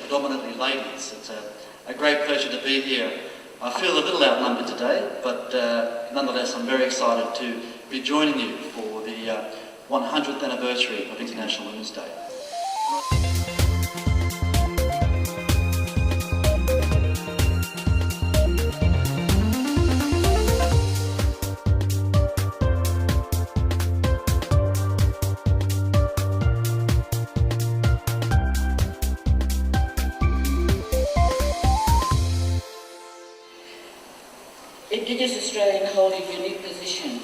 predominantly ladies. It's a great pleasure to be here. I feel a little outnumbered today, but nonetheless I'm very excited to be joining you for the 100th anniversary of International Women's Day. Indigenous Australians hold a unique position.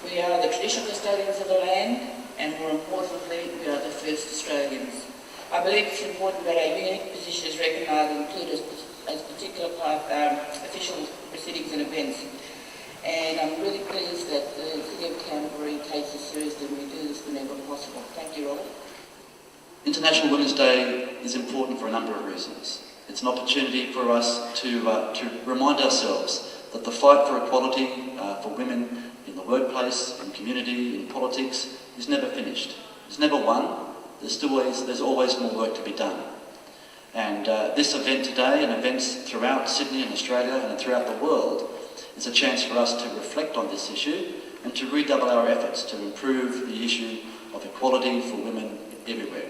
We are the traditional custodians of the land, and more importantly, we are the first Australians. I believe it's important that our unique position is recognised and included as a particular part of our official proceedings and events. And I'm really pleased that the City of Canterbury takes this seriously and we do this whenever possible. Thank you all. International Women's Day is important for a number of reasons. It's an opportunity for us to remind ourselves that the fight for equality for women in the workplace, in community, in politics is never finished. It's never won. There's always more work to be done. And this event today and events throughout Sydney and Australia and throughout the world is a chance for us to reflect on this issue and to redouble our efforts to improve the issue of equality for women everywhere.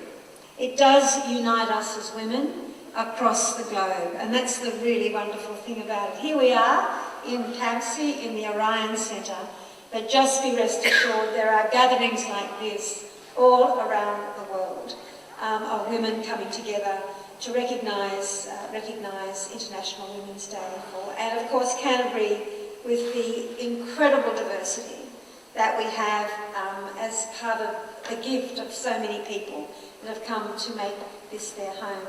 It does unite us as women across the globe, and that's the really wonderful thing about it. Here we are in Campsie, in the Orion Centre, but just be rest assured there are gatherings like this all around the world of women coming together to recognise International Women's Day and of course Canterbury with the incredible diversity that we have as part of the gift of so many people that have come to make this their home.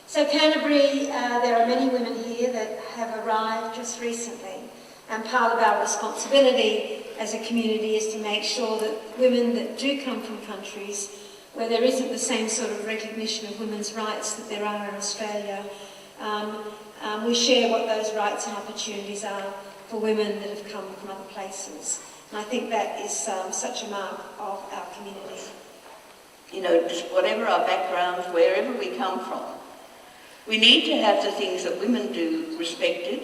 So Canterbury, there are many women here that have arrived just recently, and part of our responsibility as a community is to make sure that women that do come from countries where there isn't the same sort of recognition of women's rights that there are in Australia, we share what those rights and opportunities are for women that have come from other places. And I think that is such a mark of our community. You know, just whatever our backgrounds, wherever we come from, we need to have the things that women do respected.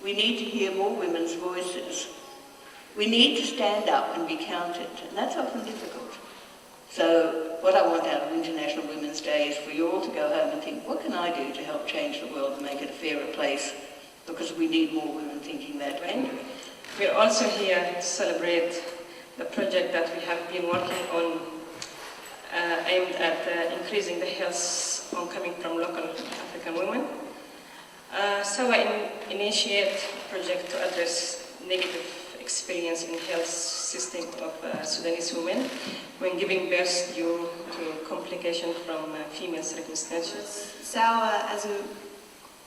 We need to hear more women's voices. We need to stand up and be counted, and that's often difficult. So what I want out of International Women's Day is for you all to go home and think, what can I do to help change the world and make it a fairer place? Because we need more women thinking that way. We're also here to celebrate the project that we have been working on aimed at increasing the health coming from local African women. So I initiate a project to address negative experience in health system of Sudanese women when giving birth due to complications from female circumstances. SAWA, as a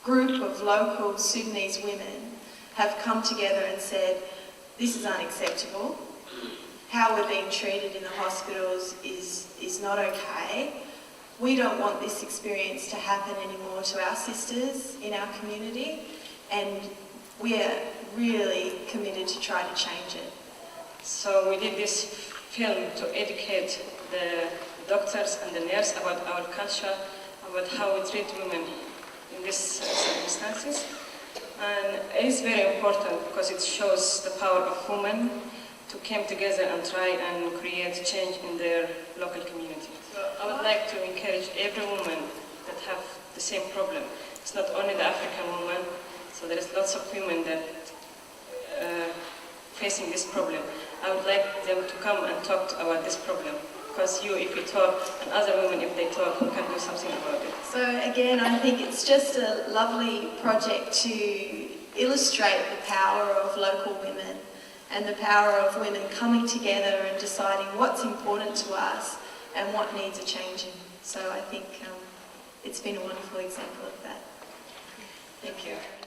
group of local Sudanese women, have come together and said, this is unacceptable. How we're being treated in the hospitals is not okay. We don't want this experience to happen anymore to our sisters in our community, and we are really committed to try to change it. So we did this film to educate the doctors and the nurses about our culture, about how we treat women in these circumstances. And it is very important because it shows the power of women to come together and try and create change in their local community. So I would like to encourage every woman that have the same problem. It's not only the African woman, so there is lots of women that facing this problem. I would like them to come and talk about this problem, because if you talk, and other women, if they talk, we can do something about it. So again, I think it's just a lovely project to illustrate the power of local women and the power of women coming together and deciding what's important to us and what needs a changing. So I think it's been a wonderful example of that. Thank you.